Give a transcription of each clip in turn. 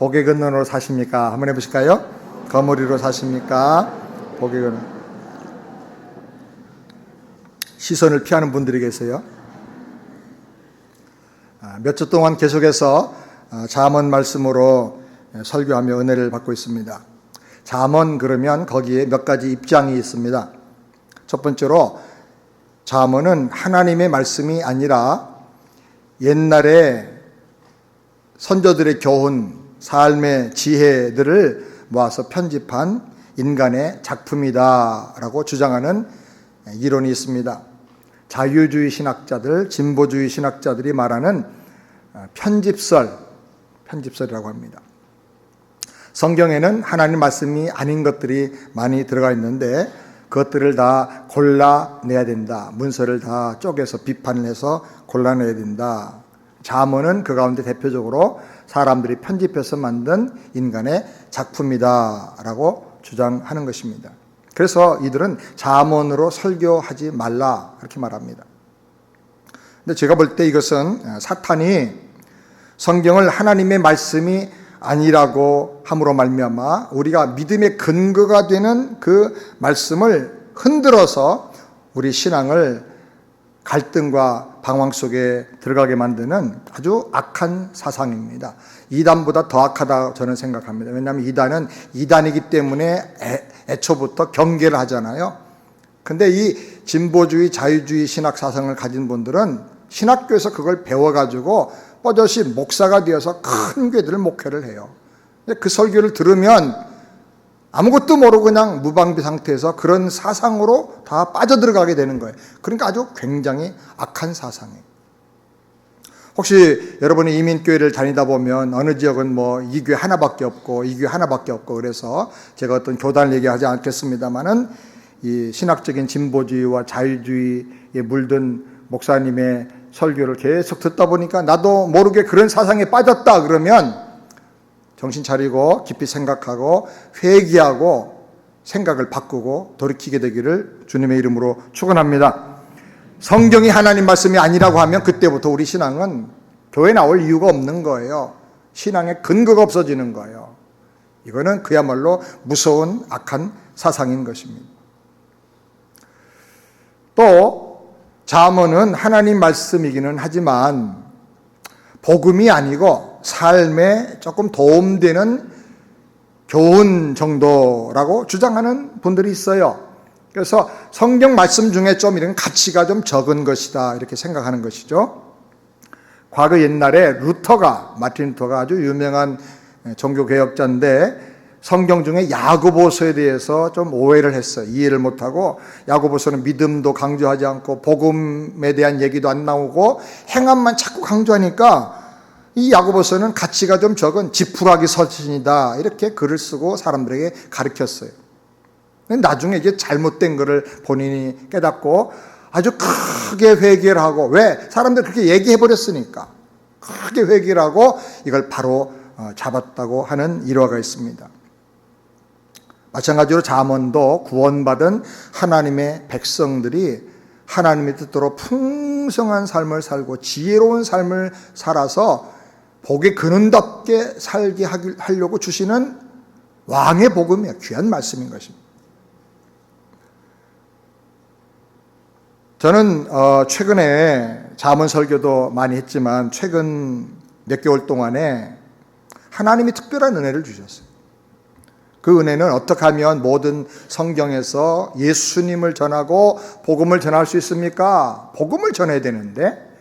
복의 근원으로 사십니까? 한번 해보실까요? 거머리로 사십니까? 복의 근원. 시선을 피하는 분들이 계세요. 몇 주 동안 계속해서 잠언 말씀으로 설교하며 은혜를 받고 있습니다. 잠언 그러면 거기에 몇 가지 입장이 있습니다. 첫 번째로 잠언은 하나님의 말씀이 아니라 옛날에 선조들의 교훈, 삶의 지혜들을 모아서 편집한 인간의 작품이다라고 주장하는 이론이 있습니다. 자유주의 신학자들, 진보주의 신학자들이 말하는 편집설이라고 합니다. 성경에는 하나님 말씀이 아닌 것들이 많이 들어가 있는데 그것들을 다 골라내야 된다. 문서를 다 쪼개서 비판을 해서 골라내야 된다. 잠언은 그 가운데 대표적으로 사람들이 편집해서 만든 인간의 작품이다라고 주장하는 것입니다. 그래서 이들은 잠언으로 설교하지 말라 그렇게 말합니다. 근데 제가 볼 때 이것은 사탄이 성경을 하나님의 말씀이 아니라고 함으로 말미암아 우리가 믿음의 근거가 되는 그 말씀을 흔들어서 우리 신앙을 갈등과 방황 속에 들어가게 만드는 아주 악한 사상입니다. 이단보다 더 악하다고 저는 생각합니다. 왜냐하면 이단은 이단이기 때문에 애초부터 경계를 하잖아요. 근데 이 진보주의, 자유주의 신학 사상을 가진 분들은 신학교에서 그걸 배워가지고 뻗어시 목사가 되어서 큰 교회들을 목회를 해요. 그 설교를 들으면 아무것도 모르고 그냥 무방비 상태에서 그런 사상으로 다 빠져들어가게 되는 거예요. 그러니까 아주 굉장히 악한 사상이에요. 혹시 여러분이 이민교회를 다니다 보면 어느 지역은 뭐 이 교회 하나밖에 없고 이 교회 하나밖에 없고 그래서 제가 어떤 교단을 얘기하지 않겠습니다만은 이 신학적인 진보주의와 자유주의에 물든 목사님의 설교를 계속 듣다 보니까 나도 모르게 그런 사상에 빠졌다 그러면 정신 차리고 깊이 생각하고 회개하고 생각을 바꾸고 돌이키게 되기를 주님의 이름으로 축원합니다. 성경이 하나님 말씀이 아니라고 하면 그때부터 우리 신앙은 교회 나올 이유가 없는 거예요. 신앙의 근거가 없어지는 거예요. 이거는 그야말로 무서운 악한 사상인 것입니다. 또 잠언은 하나님 말씀이기는 하지만 복음이 아니고 삶에 조금 도움되는 교훈 정도라고 주장하는 분들이 있어요. 그래서 성경 말씀 중에 좀 이런 가치가 좀 적은 것이다 이렇게 생각하는 것이죠. 과거 옛날에 마틴 루터가 아주 유명한 종교개혁자인데 성경 중에 야고보서에 대해서 좀 오해를 했어요. 이해를 못하고 야고보서는 믿음도 강조하지 않고 복음에 대한 얘기도 안 나오고 행함만 자꾸 강조하니까 이 야고보서는 가치가 좀 적은 지푸라기 서신이다 이렇게 글을 쓰고 사람들에게 가르쳤어요. 나중에 이제 잘못된 것을 본인이 깨닫고 아주 크게 회개를 하고 왜? 사람들 그렇게 얘기해버렸으니까 크게 회개를 하고 이걸 바로 잡았다고 하는 일화가 있습니다. 마찬가지로 잠언도 구원받은 하나님의 백성들이 하나님의 뜻대로 풍성한 삶을 살고 지혜로운 삶을 살아서 복의 근원답게 살게 하려고 주시는 왕의 복음이에요. 귀한 말씀인 것입니다. 저는 최근에 잠언 설교도 많이 했지만 최근 몇 개월 동안에 하나님이 특별한 은혜를 주셨어요. 그 은혜는 어떻게 하면 모든 성경에서 예수님을 전하고 복음을 전할 수 있습니까? 복음을 전해야 되는데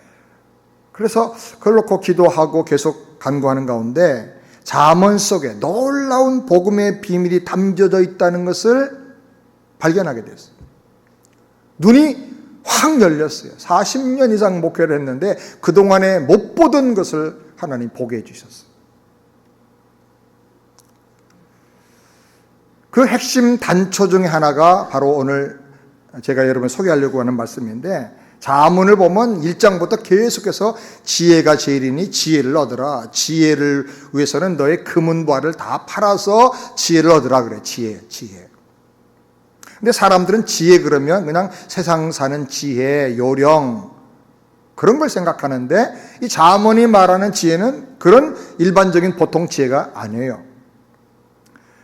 그래서 그걸 놓고 기도하고 계속 간구하는 가운데 잠언 속에 놀라운 복음의 비밀이 담겨져 있다는 것을 발견하게 됐어요. 눈이 확 열렸어요. 40년 이상 목회를 했는데 그동안에 못 보던 것을 하나님 보게 해주셨어요. 그 핵심 단초 중에 하나가 바로 오늘 제가 여러분 소개하려고 하는 말씀인데 잠언을 보면 1장부터 계속해서 지혜가 제일이니 지혜를 얻으라. 지혜를 위해서는 너의 금은보화를 다 팔아서 지혜를 얻으라 그래. 지혜. 근데 사람들은 지혜 그러면 그냥 세상 사는 지혜, 요령 그런 걸 생각하는데 이 잠언이 말하는 지혜는 그런 일반적인 보통 지혜가 아니에요.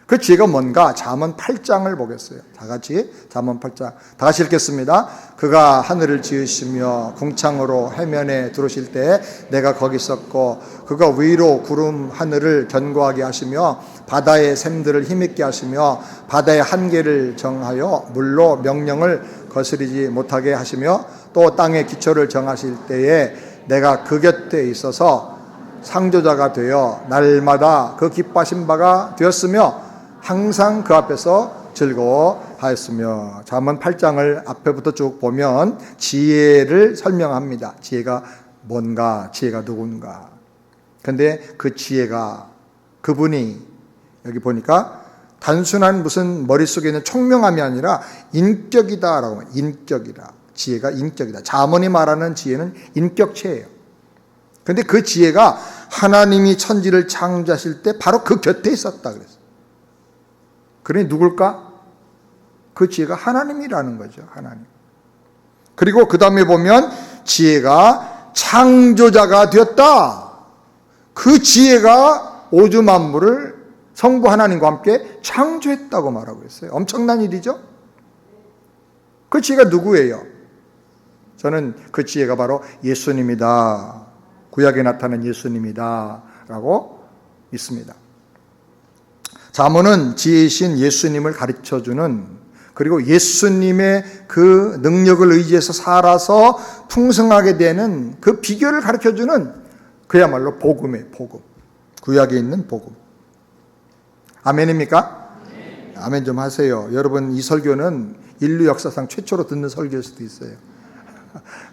그 지혜가 뭔가? 잠언 8장을 보겠어요. 다 같이 잠언 8장 다 같이 읽겠습니다. 그가 하늘을 지으시며 궁창으로 해면에 들어오실 때 내가 거기 있었고, 그가 위로 구름 하늘을 견고하게 하시며 바다의 샘들을 힘있게 하시며 바다의 한계를 정하여 물로 명령을 거스리지 못하게 하시며 또 땅의 기초를 정하실 때에 내가 그 곁에 있어서 상조자가 되어 날마다 그 기뻐하신 바가 되었으며 항상 그 앞에서 즐거워하였으며. 잠언 8장을 앞에부터 쭉 보면 지혜를 설명합니다. 지혜가 뭔가, 지혜가 누군가. 근데 그 지혜가, 그분이 여기 보니까 단순한 무슨 머릿속에 있는 총명함이 아니라 인격이다라고 합니다. 인격이다. 지혜가 인격이다. 잠언이 말하는 지혜는 인격체예요. 근데 그 지혜가 하나님이 천지를 창조하실 때 바로 그 곁에 있었다 그랬어요. 그러니 누굴까? 그 지혜가 하나님이라는 거죠. 하나님. 그리고 그 다음에 보면 지혜가 창조자가 되었다. 그 지혜가 우주 만물을 성부 하나님과 함께 창조했다고 말하고 있어요. 엄청난 일이죠. 그 지혜가 누구예요? 저는 그 지혜가 바로 예수님이다. 구약에 나타난 예수님이다 라고 믿습니다. 잠언은 지혜이신 예수님을 가르쳐주는, 그리고 예수님의 그 능력을 의지해서 살아서 풍성하게 되는 그 비결을 가르쳐주는 그야말로 복음이에요. 복음. 구약에 있는 복음. 아멘입니까? 네. 아멘 좀 하세요. 여러분, 이 설교는 인류 역사상 최초로 듣는 설교일 수도 있어요.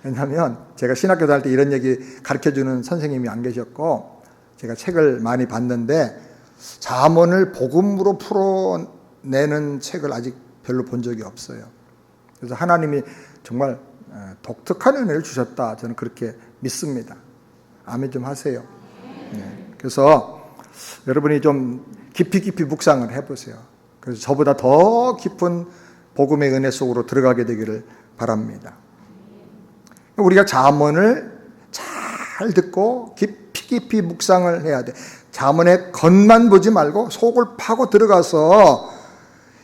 왜냐하면 제가 신학교 다닐 때 이런 얘기 가르쳐주는 선생님이 안 계셨고, 제가 책을 많이 봤는데 잠언을 복음으로 풀어내는 책을 아직 별로 본 적이 없어요. 그래서 하나님이 정말 독특한 은혜를 주셨다, 저는 그렇게 믿습니다. 아멘 좀 하세요. 네. 그래서 여러분이 좀 깊이 묵상을 해보세요. 그래서 저보다 더 깊은 복음의 은혜 속으로 들어가게 되기를 바랍니다. 우리가 잠언을 잘 듣고 깊이 묵상을 해야 돼. 잠언의 겉만 보지 말고 속을 파고 들어가서,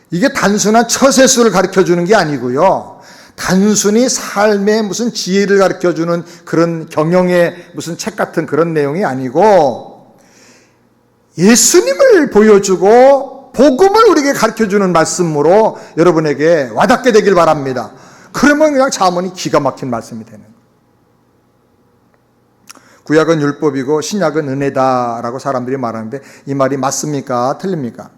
이게 단순한 처세술을 가르쳐주는 게 아니고요, 단순히 삶의 무슨 지혜를 가르쳐주는 그런 경영의 무슨 책 같은 그런 내용이 아니고 예수님을 보여주고 복음을 우리에게 가르쳐주는 말씀으로 여러분에게 와닿게 되길 바랍니다. 그러면 그냥 잠언이 기가 막힌 말씀이 되는 거예요. 구약은 율법이고 신약은 은혜다라고 사람들이 말하는데 이 말이 맞습니까? 틀립니까?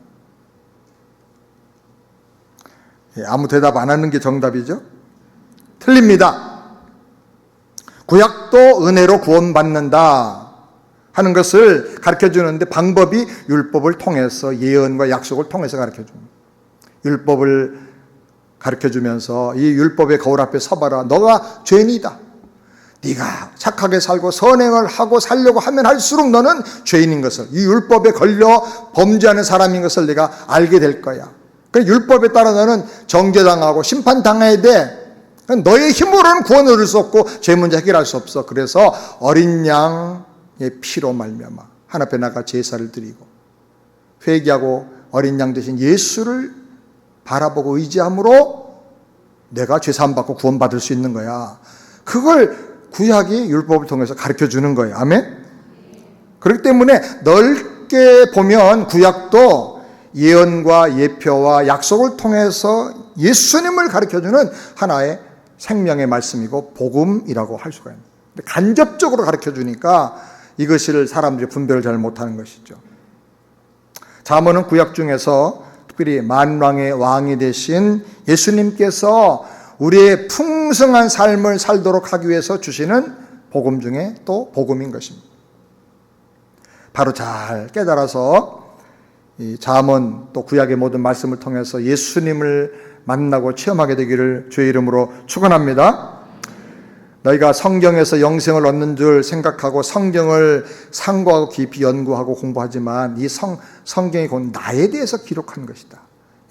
아무 대답 안 하는 게 정답이죠? 틀립니다. 구약도 은혜로 구원받는다 하는 것을 가르쳐주는데 방법이 율법을 통해서, 예언과 약속을 통해서 가르쳐줍니다. 율법을 가르쳐주면서 이 율법의 거울 앞에 서봐라. 너가 죄인이다. 네가 착하게 살고 선행을 하고 살려고 하면 할수록 너는 죄인인 것을, 이 율법에 걸려 범죄하는 사람인 것을 네가 알게 될 거야. 그 율법에 따라 너는 정죄당하고 심판당해야 돼. 너의 힘으로는 구원을 얻을 수 없고 죄 문제 해결할 수 없어. 그래서 어린 양의 피로 말미암아 하나님 앞에 나가 제사를 드리고 회개하고 어린 양 대신 예수를 바라보고 의지함으로 내가 죄사함 받고 구원받을 수 있는 거야. 그걸 구약이 율법을 통해서 가르쳐주는 거예요. 아멘? 그렇기 때문에 넓게 보면 구약도 예언과 예표와 약속을 통해서 예수님을 가르쳐주는 하나의 생명의 말씀이고 복음이라고 할 수가 있는. 근데 간접적으로 가르쳐주니까 이것을 사람들이 분별을 잘 못하는 것이죠. 잠언은 구약 중에서 특별히 만왕의 왕이 되신 예수님께서 우리의 풍성한 삶을 살도록 하기 위해서 주시는 복음 중에 또 복음인 것입니다. 바로 잘 깨달아서 이 잠언 또 구약의 모든 말씀을 통해서 예수님을 만나고 체험하게 되기를 주의 이름으로 축원합니다. 너희가 성경에서 영생을 얻는 줄 생각하고 성경을 상고하고 깊이 연구하고 공부하지만 이 성경이 곧 나에 대해서 기록한 것이다.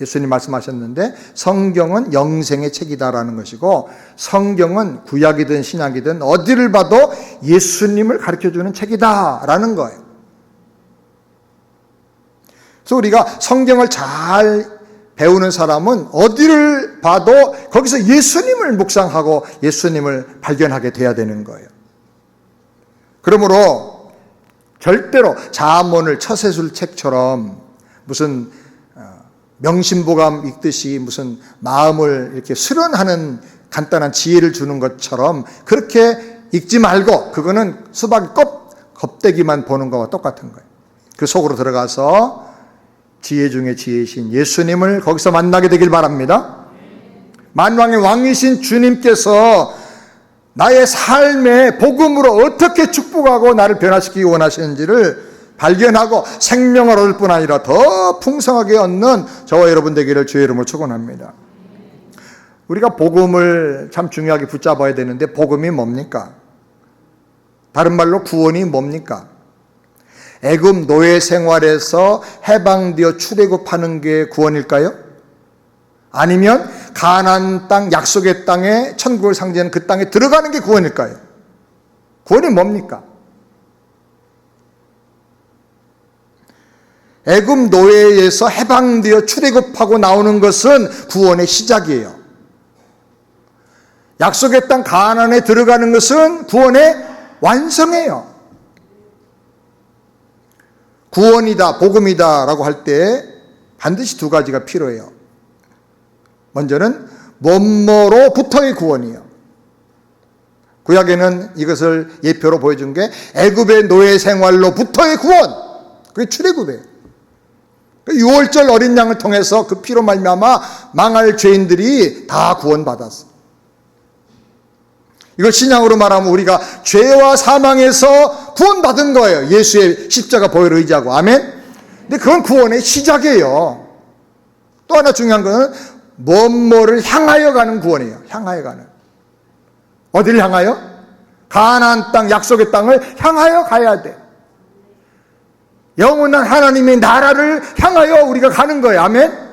예수님 말씀하셨는데 성경은 영생의 책이다라는 것이고 성경은 구약이든 신약이든 어디를 봐도 예수님을 가르쳐주는 책이다라는 거예요. 그래서 우리가 성경을 잘 배우는 사람은 어디를 봐도 거기서 예수님을 묵상하고 예수님을 발견하게 돼야 되는 거예요. 그러므로 절대로 잠언을 처세술 책처럼 무슨 명심보감 읽듯이 무슨 마음을 이렇게 수련하는 간단한 지혜를 주는 것처럼 그렇게 읽지 말고 그거는 수박 껍데기만 보는 거와 똑같은 거예요. 그 속으로 들어가서 지혜 중에 지혜이신 예수님을 거기서 만나게 되길 바랍니다. 만왕의 왕이신 주님께서 나의 삶의 복음으로 어떻게 축복하고 나를 변화시키기 원하시는지를 발견하고 생명을 얻을 뿐 아니라 더 풍성하게 얻는 저와 여러분 되기를 주의 이름으로 축원합니다. 우리가 복음을 참 중요하게 붙잡아야 되는데 복음이 뭡니까? 다른 말로 구원이 뭡니까? 애굽 노예 생활에서 해방되어 출애굽하는 게 구원일까요? 아니면 가나안 땅, 약속의 땅에 천국을 상징하는 그 땅에 들어가는 게 구원일까요? 구원이 뭡니까? 애굽 노예에서 해방되어 출애굽하고 나오는 것은 구원의 시작이에요. 약속의 땅 가나안에 들어가는 것은 구원의 완성이에요. 구원이다, 복음이다 라고 할 때 반드시 두 가지가 필요해요. 먼저는 뭐뭐로부터의 구원이에요. 구약에는 이것을 예표로 보여준 게 애굽의 노예 생활로부터의 구원, 그게 출애굽이에요. 유월절 어린 양을 통해서 그 피로 말미암아 망할 죄인들이 다 구원받았어. 이걸 신앙으로 말하면 우리가 죄와 사망에서 구원받은 거예요. 예수의 십자가 보혈을 의지하고. 아멘. 근데 그건 구원의 시작이에요. 또 하나 중요한 것은 뭐뭐를 향하여 가는 구원이에요. 향하여 가는. 어디를 향하여? 가나안 땅, 약속의 땅을 향하여 가야 돼. 영원한 하나님의 나라를 향하여 우리가 가는 거예요. 아멘.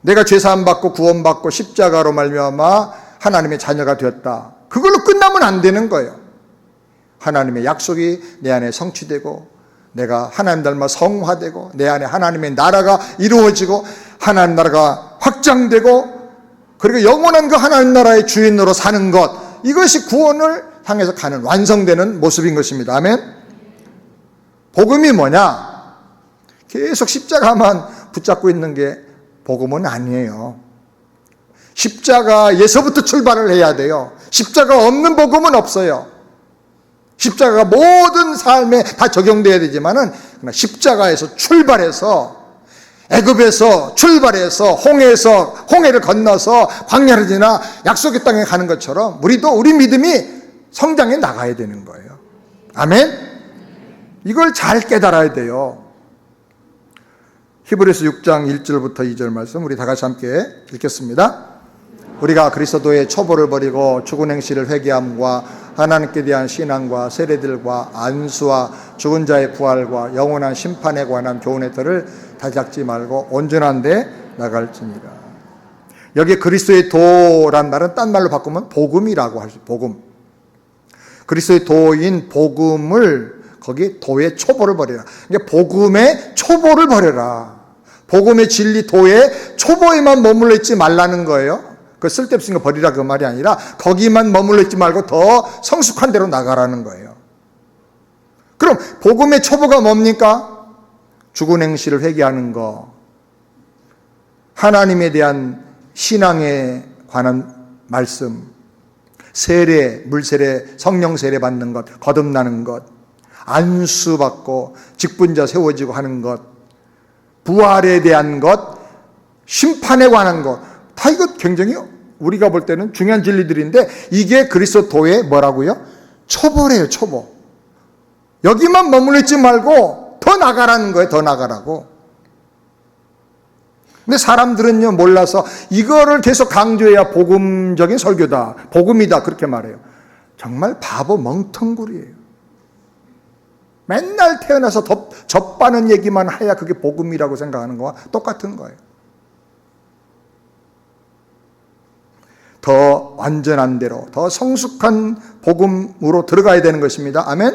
내가 죄사함 받고 구원받고 십자가로 말미암아 하나님의 자녀가 되었다. 그걸로 끝나면 안 되는 거예요. 하나님의 약속이 내 안에 성취되고 내가 하나님 닮아 성화되고 내 안에 하나님의 나라가 이루어지고 하나님 나라가 확장되고 그리고 영원한 그 하나님 나라의 주인으로 사는 것, 이것이 구원을 향해서 가는 완성되는 모습인 것입니다. 아멘. 복음이 뭐냐? 계속 십자가만 붙잡고 있는 게 복음은 아니에요. 십자가에서부터 출발을 해야 돼요. 십자가 없는 복음은 없어요. 십자가가 모든 삶에 다 적용돼야 되지만은 십자가에서 출발해서 애굽에서 출발해서 홍해를 건너서 광야를 지나 약속의 땅에 가는 것처럼 우리 믿음이 성장해 나가야 되는 거예요. 아멘. 이걸 잘 깨달아야 돼요. 히브리서 6장 1절부터 2절 말씀 우리 다 같이 함께 읽겠습니다. 우리가 그리스도의 초보를 버리고 죽은 행실을 회개함과 하나님께 대한 신앙과 세례들과 안수와 죽은 자의 부활과 영원한 심판에 관한 교훈의 틀을 다잡지 말고 온전한 데 나갈지니라. 여기 그리스도의 도란 말은 딴 말로 바꾸면 복음이라고 할 수 있어요. 복음. 그리스도의 도인 복음을 거기 도의 초보를 버려라. 그러니까 복음의 초보를 버려라. 복음의 진리 도의 초보에만 머물러 있지 말라는 거예요. 그 쓸데없으니까 버리라 그 말이 아니라 거기만 머물러 있지 말고 더 성숙한 데로 나가라는 거예요. 그럼 복음의 초보가 뭡니까? 죽은 행실을 회개하는 거, 하나님에 대한 신앙에 관한 말씀, 세례, 물세례, 성령 세례 받는 것, 거듭나는 것, 안수받고 직분자 세워지고 하는 것, 부활에 대한 것, 심판에 관한 것, 다 이거 굉장히 우리가 볼 때는 중요한 진리들인데 이게 그리스도의 뭐라고요? 초보래요. 초보. 여기만 머물러 있지 말고 더 나가라는 거예요. 더 나가라고. 근데 사람들은요 몰라서 이거를 계속 강조해야 복음적인 설교다, 복음이다 그렇게 말해요. 정말 바보 멍텅구리예요. 맨날 태어나서 젖바는 얘기만 해야 그게 복음이라고 생각하는 거와 똑같은 거예요. 더 완전한 대로, 더 성숙한 복음으로 들어가야 되는 것입니다. 아멘?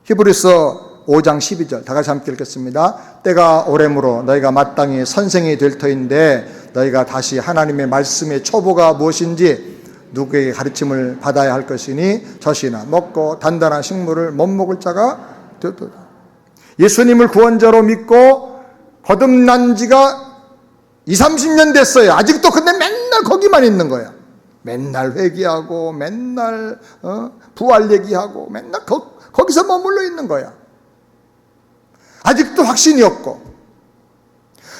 히브리서 5장 12절 다 같이 함께 읽겠습니다. 때가 오래므로 너희가 마땅히 선생이 될 터인데 너희가 다시 하나님의 말씀의 초보가 무엇인지 누구에게 가르침을 받아야 할 것이니 젖이나 먹고 단단한 식물을 못 먹을 자가 되었도다. 예수님을 구원자로 믿고 거듭난 지가 20, 30년 됐어요. 아직도 근데 맨날 거기만 있는 거야. 맨날 회개하고 맨날 부활 얘기하고 맨날 거기서 머물러 있는 거야. 아직도 확신이 없고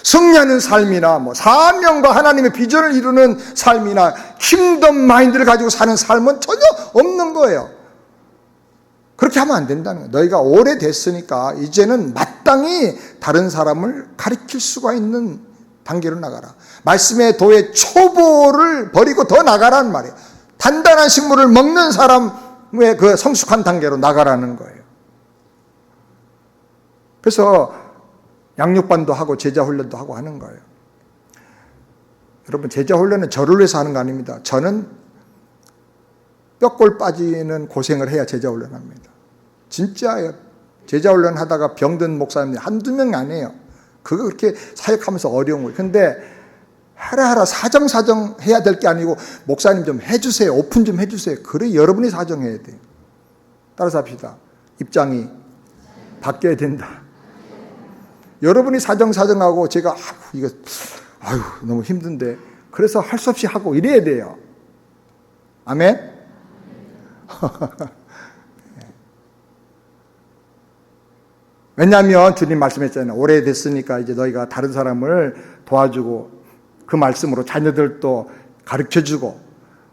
승리하는 삶이나 사명과 하나님의 비전을 이루는 삶이나 킹덤 마인드를 가지고 사는 삶은 전혀 없는 거예요. 그렇게 하면 안 된다는 거예요. 너희가 오래됐으니까 이제는 마땅히 다른 사람을 가르칠 수가 있는 단계로 나가라. 말씀의 도의 초보를 버리고 더 나가라는 말이에요. 단단한 식물을 먹는 사람의 그 성숙한 단계로 나가라는 거예요. 그래서 양육반도 하고 제자 훈련도 하고 하는 거예요. 여러분, 제자 훈련은 저를 위해서 하는 거 아닙니다. 저는 뼈골 빠지는 고생을 해야 제자 훈련합니다. 진짜예요. 제자 훈련 하다가 병든 목사님들 한두 명이 아니에요. 그거 그렇게 사역하면서 어려운 거예요. 근데 하라하라 사정사정 해야 될 게 아니고 목사님 좀 해주세요. 오픈 좀 해주세요. 그래 여러분이 사정해야 돼요. 따라서 합시다. 입장이 바뀌어야 된다. 여러분이 사정하고 제가 이거 너무 힘든데 그래서 할 수 없이 하고 이래야 돼요. 아멘? 왜냐하면 주님 말씀했잖아요. 오래됐으니까 이제 너희가 다른 사람을 도와주고 그 말씀으로 자녀들도 가르쳐주고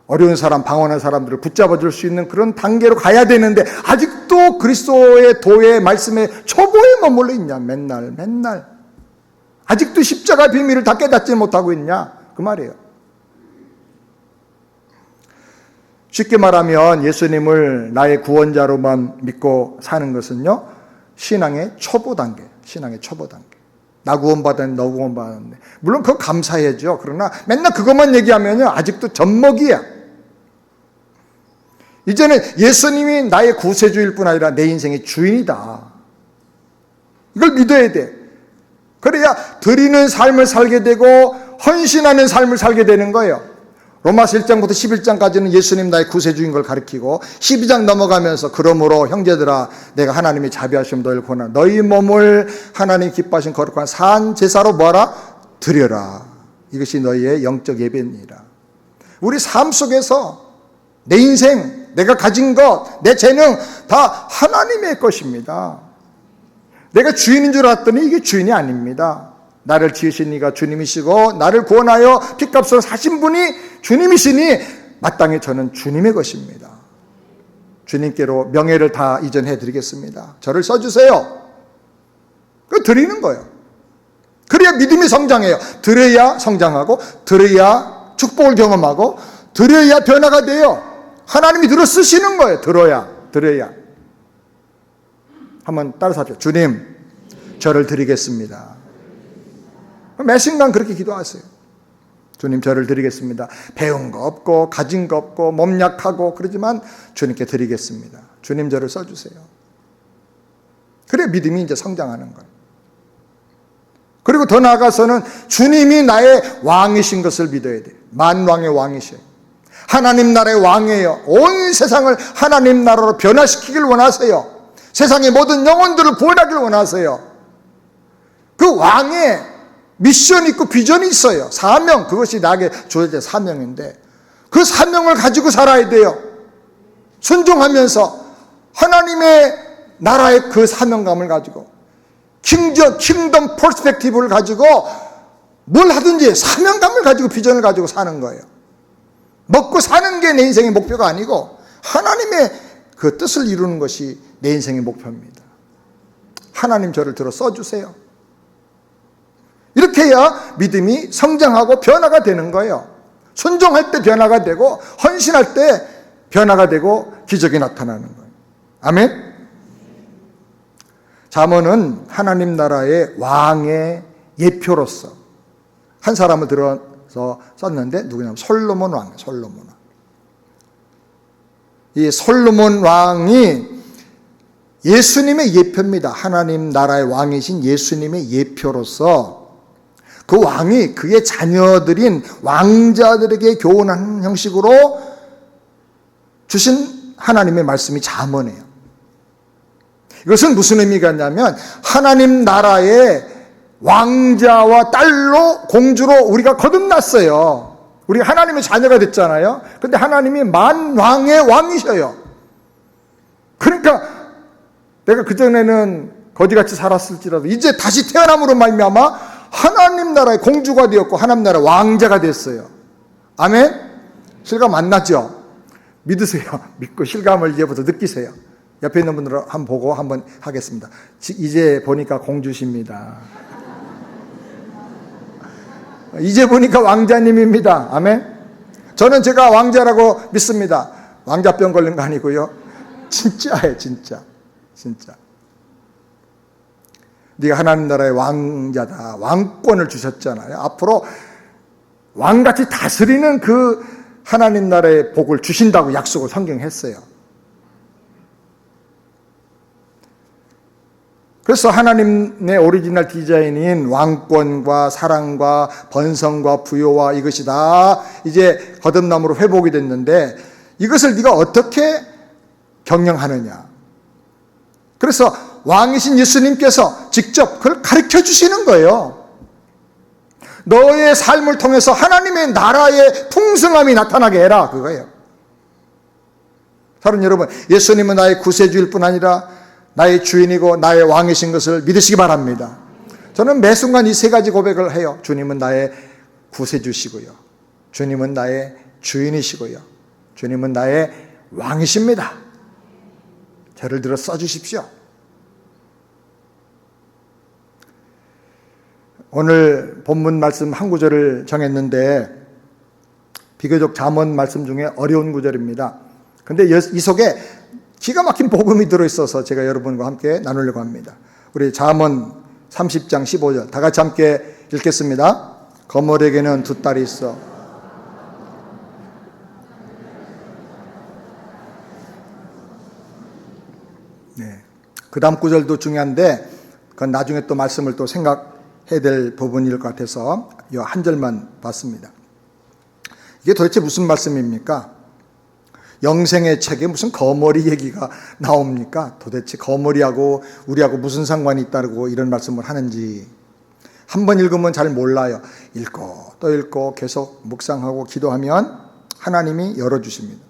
어려운 사람, 방황하는 사람들을 붙잡아줄 수 있는 그런 단계로 가야 되는데 아직도 그리스도의 도의 말씀에 초보에 머물러 있냐. 맨날 아직도 십자가 비밀을 다 깨닫지 못하고 있냐 그 말이에요. 쉽게 말하면 예수님을 나의 구원자로만 믿고 사는 것은요, 신앙의 초보 단계. 나 구원받았네, 너 구원받았네. 물론 그거 감사해야죠. 그러나 맨날 그것만 얘기하면요, 아직도 젖먹이야. 이제는 예수님이 나의 구세주일 뿐 아니라 내 인생의 주인이다. 이걸 믿어야 돼. 그래야 드리는 삶을 살게 되고 헌신하는 삶을 살게 되는 거예요. 로마서 1장부터 11장까지는 예수님 나의 구세주인 걸 가리키고 12장 넘어가면서 그러므로 형제들아 내가 하나님의 자비하심 너희를 권하노라. 너희 몸을 하나님 기뻐하신 거룩한 산 제사로 뭐하라? 드려라. 이것이 너희의 영적 예배니라. 우리 삶 속에서 내 인생, 내가 가진 것, 내 재능 다 하나님의 것입니다. 내가 주인인 줄 알았더니 이게 주인이 아닙니다. 나를 지으신 이가 주님이시고 나를 구원하여 핏값으로 사신 분이 주님이시니 마땅히 저는 주님의 것입니다. 주님께로 명예를 다 이전해 드리겠습니다. 저를 써주세요. 그거 드리는 거예요. 그래야 믿음이 성장해요. 드려야 성장하고 드려야 축복을 경험하고 드려야 변화가 돼요. 하나님이 들어 쓰시는 거예요. 들어야. 한번 따라서 합시다. 주님, 저를 드리겠습니다. 매 순간 그렇게 기도하세요. 주님, 저를 드리겠습니다. 배운 거 없고 가진 거 없고 몸 약하고 그러지만 주님께 드리겠습니다. 주님, 저를 써주세요. 그래 믿음이 이제 성장하는 거예요. 그리고 더 나아가서는 주님이 나의 왕이신 것을 믿어야 돼요. 만왕의 왕이셔요. 하나님 나라의 왕이에요. 온 세상을 하나님 나라로 변화시키길 원하세요. 세상의 모든 영혼들을 구원하길 원하세요. 그 왕의 미션이 있고 비전이 있어요. 사명, 그것이 나에게 주어질 사명인데 그 사명을 가지고 살아야 돼요. 순종하면서 하나님의 나라의 그 사명감을 가지고 킹덤 퍼스펙티브를 가지고 뭘 하든지 사명감을 가지고 비전을 가지고 사는 거예요. 먹고 사는 게 내 인생의 목표가 아니고 하나님의 그 뜻을 이루는 것이 내 인생의 목표입니다. 하나님 저를 들어 써주세요. 이렇게 해야 믿음이 성장하고 변화가 되는 거예요. 순종할 때 변화가 되고 헌신할 때 변화가 되고 기적이 나타나는 거예요. 아멘? 잠언은 하나님 나라의 왕의 예표로서 한 사람을 들어서 썼는데 누구냐면 솔로몬 왕, 솔로몬 왕. 이 솔로몬 왕이 예수님의 예표입니다. 하나님 나라의 왕이신 예수님의 예표로서 그 왕이 그의 자녀들인 왕자들에게 교훈하는 형식으로 주신 하나님의 말씀이 잠언이에요. 이것은 무슨 의미가 있냐면 하나님 나라의 왕자와 딸로 공주로 우리가 거듭났어요. 우리가 하나님의 자녀가 됐잖아요. 그런데 하나님이 만왕의 왕이셔요. 그러니까 내가 그전에는 거지같이 살았을지라도 이제 다시 태어남으로 말미암아 하나님 나라의 공주가 되었고 하나님 나라의 왕자가 됐어요. 아멘? 실감 안 나죠? 믿으세요. 믿고 실감을 이제부터 느끼세요. 옆에 있는 분들 한번 보고 한번 하겠습니다. 이제 보니까 공주십니다. 이제 보니까 왕자님입니다. 아멘? 저는 제가 왕자라고 믿습니다. 왕자병 걸린 거 아니고요. 진짜예요, 진짜. 진짜. 네가 하나님 나라의 왕자다. 왕권을 주셨잖아요. 앞으로 왕같이 다스리는 그 하나님 나라의 복을 주신다고 약속을 성경했어요. 그래서 하나님의 오리지널 디자인인 왕권과 사랑과 번성과 부요와 이것이 다 이제 거듭남으로 회복이 됐는데 이것을 네가 어떻게 경영하느냐. 그래서 왕이신 예수님께서 직접 그걸 가르쳐 주시는 거예요. 너의 삶을 통해서 하나님의 나라의 풍성함이 나타나게 해라, 그거예요. 사랑하는 여러분, 예수님은 나의 구세주일 뿐 아니라 나의 주인이고 나의 왕이신 것을 믿으시기 바랍니다. 저는 매 순간 이 세 가지 고백을 해요. 주님은 나의 구세주시고요, 주님은 나의 주인이시고요, 주님은 나의 왕이십니다. 저를 들어 써주십시오. 오늘 본문 말씀 한 구절을 정했는데 비교적 잠언 말씀 중에 어려운 구절입니다. 그런데 이 속에 기가 막힌 복음이 들어있어서 제가 여러분과 함께 나누려고 합니다. 우리 잠언 30장 15절 다 같이 함께 읽겠습니다. 거물에게는 두 딸이 있어. 네. 그 다음 구절도 중요한데 그건 나중에 또 말씀을 또 생각해야 될 부분일 것 같아서 이 한 절만 봤습니다. 이게 도대체 무슨 말씀입니까? 영생의 책에 무슨 거머리 얘기가 나옵니까? 도대체 거머리하고 우리하고 무슨 상관이 있다고 이런 말씀을 하는지 한 번 읽으면 잘 몰라요. 읽고 또 읽고 계속 묵상하고 기도하면 하나님이 열어주십니다.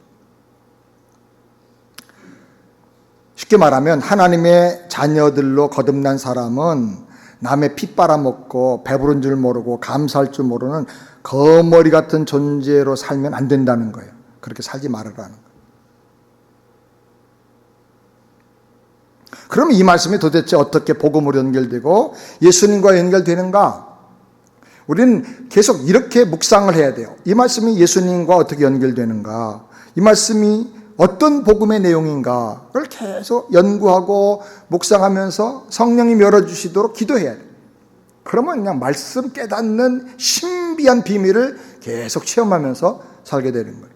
쉽게 말하면 하나님의 자녀들로 거듭난 사람은 남의 피 빨아먹고 배부른 줄 모르고 감사할 줄 모르는 거머리 같은 존재로 살면 안 된다는 거예요. 그렇게 살지 말으라는 거예요. 그럼 이 말씀이 도대체 어떻게 복음으로 연결되고 예수님과 연결되는가? 우리는 계속 이렇게 묵상을 해야 돼요. 이 말씀이 예수님과 어떻게 연결되는가? 이 말씀이 어떤 복음의 내용인가를 계속 연구하고 묵상하면서 성령이 열어주시도록 기도해야 돼요. 그러면 그냥 말씀 깨닫는 신비한 비밀을 계속 체험하면서 살게 되는 거예요.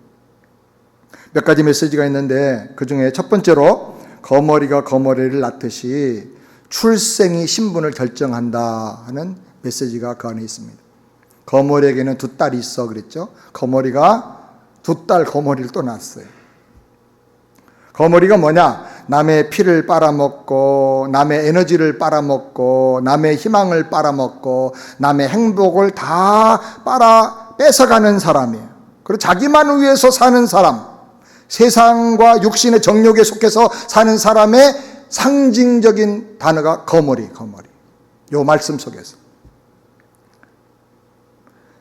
몇 가지 메시지가 있는데 그 중에 첫 번째로 거머리가 거머리를 낳듯이 출생이 신분을 결정한다 하는 메시지가 그 안에 있습니다. 거머리에게는 두 딸이 있어 그랬죠. 거머리가 두 딸 거머리를 또 낳았어요. 거머리가 뭐냐? 남의 피를 빨아먹고 남의 에너지를 빨아먹고 남의 희망을 빨아먹고 남의 행복을 다 뺏어가는 사람이에요. 그리고 자기만 위해서 사는 사람, 세상과 육신의 정욕에 속해서 사는 사람의 상징적인 단어가 거머리. 요 말씀 속에서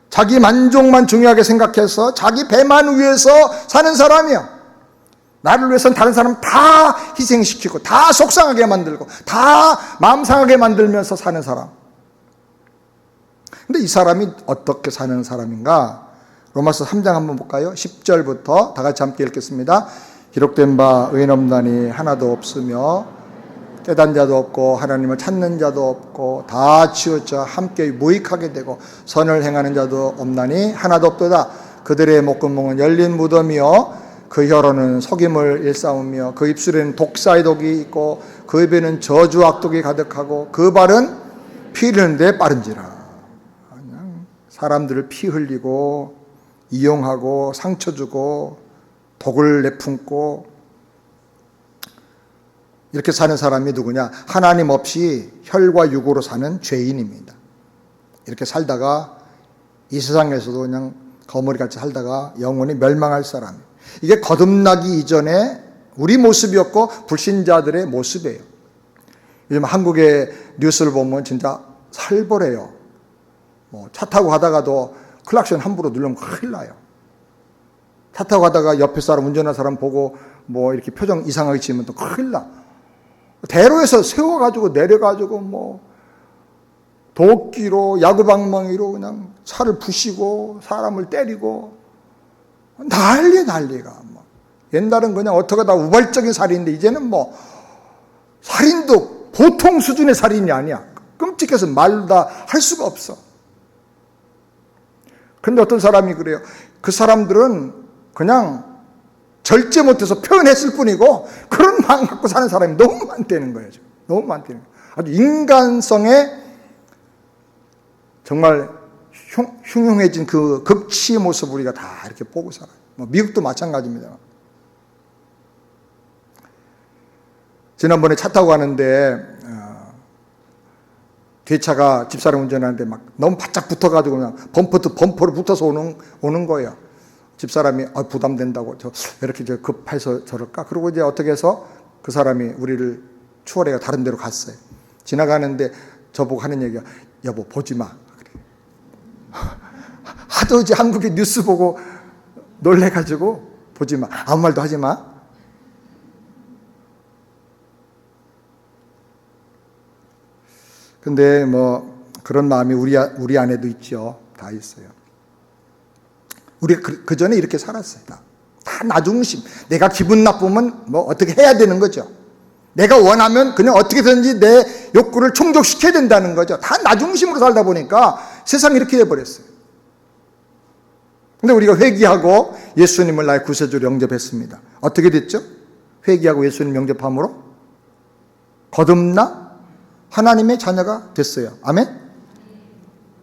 자기 만족만 중요하게 생각해서 자기 배만 위해서 사는 사람이요. 나를 위해서는 다른 사람 다 희생시키고 다 속상하게 만들고 다 마음 상하게 만들면서 사는 사람. 근데 이 사람이 어떻게 사는 사람인가? 로마서 3장 한번 볼까요? 10절부터 다 같이 함께 읽겠습니다. 기록된 바 의인 없나니 하나도 없으며 깨닫는 자도 없고 하나님을 찾는 자도 없고 다 치우쳐 함께 무익하게 되고 선을 행하는 자도 없나니 하나도 없도다. 그들의 목구멍은 열린 무덤이요 그 혀로는 속임을 일삼으며 그 입술에는 독사의 독이 있고 그 입에는 저주 악독이 가득하고 그 발은 피 흘리는데 빠른지라. 그냥 사람들을 피 흘리고 이용하고 상처 주고 독을 내품고 이렇게 사는 사람이 누구냐? 하나님 없이 혈과 육으로 사는 죄인입니다. 이렇게 살다가 이 세상에서도 그냥 거머리같이 살다가 영원히 멸망할 사람. 이게 거듭나기 이전에 우리 모습이었고 불신자들의 모습이에요. 요즘 한국의 뉴스를 보면 진짜 살벌해요. 차 타고 가다가도 클락션 함부로 누르면 큰일 나요. 차 타고 가다가 옆에 사람, 운전하는 사람 보고 이렇게 표정 이상하게 지으면 또 큰일 나. 대로에서 세워가지고 내려가지고 도끼로 야구방망이로 그냥 차를 부시고 사람을 때리고 난리가. 옛날은 그냥 어떻게 다 우발적인 살인인데 이제는 살인도 보통 수준의 살인이 아니야. 끔찍해서 말로 다 할 수가 없어. 그런데 어떤 사람이 그래요. 그 사람들은 그냥 절제 못해서 표현했을 뿐이고 그런 마음 갖고 사는 사람이 너무 많다는 거예요. 너무 많다는 거예요. 아주 인간성에 정말 흉흉해진 그 극치의 모습을 우리가 다 이렇게 보고 살아요. 미국도 마찬가지입니다. 지난번에 차 타고 가는데 뒤에 차가 집사람 운전하는데 너무 바짝 붙어가지고 그냥 범퍼로 붙어서 오는 거예요. 집사람이 부담된다고 이렇게 급해서 저럴까? 그러고 이제 어떻게 해서 그 사람이 우리를 추월해가 다른 데로 갔어요. 지나가는데 저보고 하는 얘기가 여보 보지 마. 하도 이제 한국의 뉴스 보고 놀래가지고 보지 마. 아무 말도 하지 마. 근데 그런 마음이 우리 안에도 있죠. 다 있어요. 우리가 그 전에 이렇게 살았어요. 다 나중심. 내가 기분 나쁘면 어떻게 해야 되는 거죠. 내가 원하면 그냥 어떻게든지 내 욕구를 충족시켜야 된다는 거죠. 다 나중심으로 살다 보니까 세상이 이렇게 돼버렸어요. 근데 우리가 회개하고 예수님을 나의 구세주로 영접했습니다. 어떻게 됐죠? 회개하고 예수님 영접함으로 거듭나 하나님의 자녀가 됐어요. 아멘?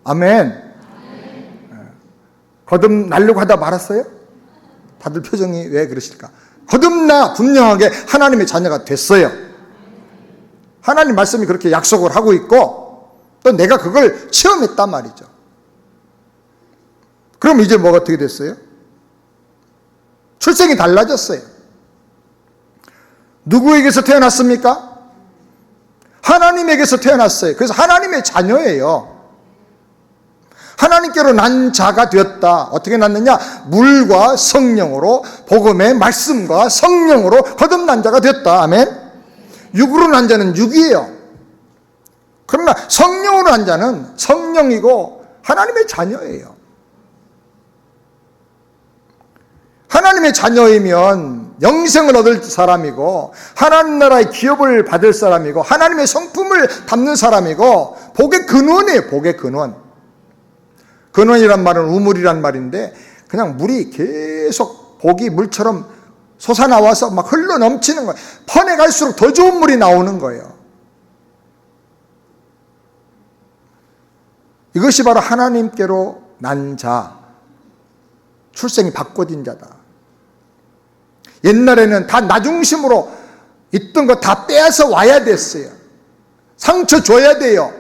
아멘. 거듭나려고 하다 말았어요? 다들 표정이 왜 그러실까? 거듭나 분명하게 하나님의 자녀가 됐어요. 하나님 말씀이 그렇게 약속을 하고 있고 또 내가 그걸 체험했단 말이죠. 그럼 이제 뭐가 어떻게 됐어요? 출생이 달라졌어요. 누구에게서 태어났습니까? 하나님에게서 태어났어요. 그래서 하나님의 자녀예요. 하나님께로 난 자가 되었다. 어떻게 났느냐? 물과 성령으로, 복음의 말씀과 성령으로 거듭난 자가 되었다. 아멘. 육으로 난 자는 육이에요. 그러나 성령으로 난 자는 성령이고 하나님의 자녀예요. 하나님의 자녀이면 영생을 얻을 사람이고 하나님 나라의 기업을 받을 사람이고 하나님의 성품을 담는 사람이고 복의 근원이에요. 복의 근원. 근원이란 말은 우물이란 말인데 그냥 물이 계속 복이 물처럼 솟아나와서 막 흘러 넘치는 거예요. 퍼내갈수록 더 좋은 물이 나오는 거예요. 이것이 바로 하나님께로 난 자, 출생이 바꿔진 자다. 옛날에는 다 나중심으로 있던 거 다 빼앗아 와야 됐어요. 상처 줘야 돼요.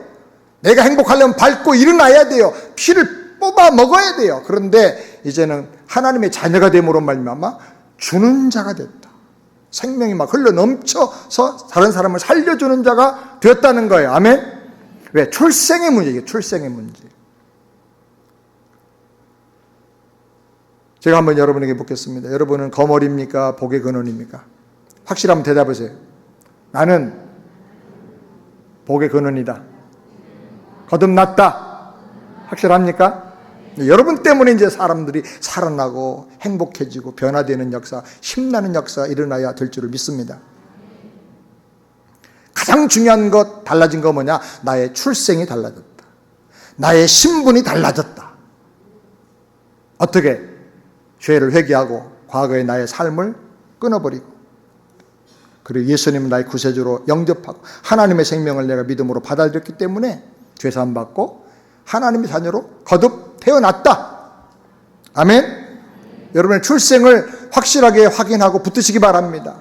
내가 행복하려면 밟고 일어나야 돼요. 피를 뽑아 먹어야 돼요. 그런데 이제는 하나님의 자녀가 됨으로 말미암아 주는 자가 됐다. 생명이 막 흘러 넘쳐서 다른 사람을 살려주는 자가 되었다는 거예요. 아멘? 왜? 출생의 문제예요. 출생의 문제. 제가 한번 여러분에게 묻겠습니다. 여러분은 거머리입니까? 복의 근원입니까? 확실하면 대답하세요. 나는 복의 근원이다. 거듭났다. 확실합니까? 여러분 때문에 이제 사람들이 살아나고 행복해지고 변화되는 역사, 힘나는 역사 일어나야 될 줄을 믿습니다. 가장 중요한 것, 달라진 거 뭐냐? 나의 출생이 달라졌다. 나의 신분이 달라졌다. 어떻게? 죄를 회개하고 과거의 나의 삶을 끊어버리고, 그리고 예수님은 나의 구세주로 영접하고 하나님의 생명을 내가 믿음으로 받아들였기 때문에 죄사함 받고 하나님의 자녀로 거듭 태어났다. 아멘. 여러분의 출생을 확실하게 확인하고 붙으시기 바랍니다.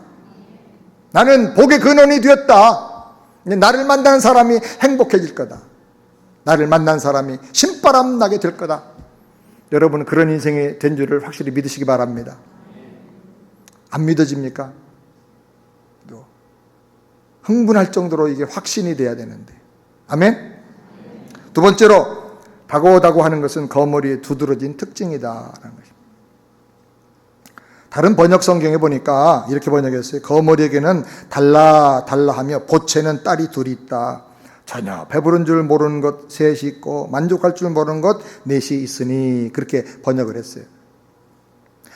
나는 복의 근원이 되었다. 나를 만나는 사람이 행복해질 거다. 나를 만난 사람이 신바람 나게 될 거다. 여러분은 그런 인생이 된 줄을 확실히 믿으시기 바랍니다. 안 믿어집니까? 흥분할 정도로 이게 확신이 돼야 되는데. 아멘? 두 번째로, 다고다고 하는 것은 거머리에 두드러진 특징이다라는 것입니다. 다른 번역 성경에 보니까 이렇게 번역했어요. 거머리에게는 달라하며 보채는 딸이 둘이 있다. 전혀 배부른 줄 모르는 것 셋이 있고 만족할 줄 모르는 것 넷이 있으니, 그렇게 번역을 했어요.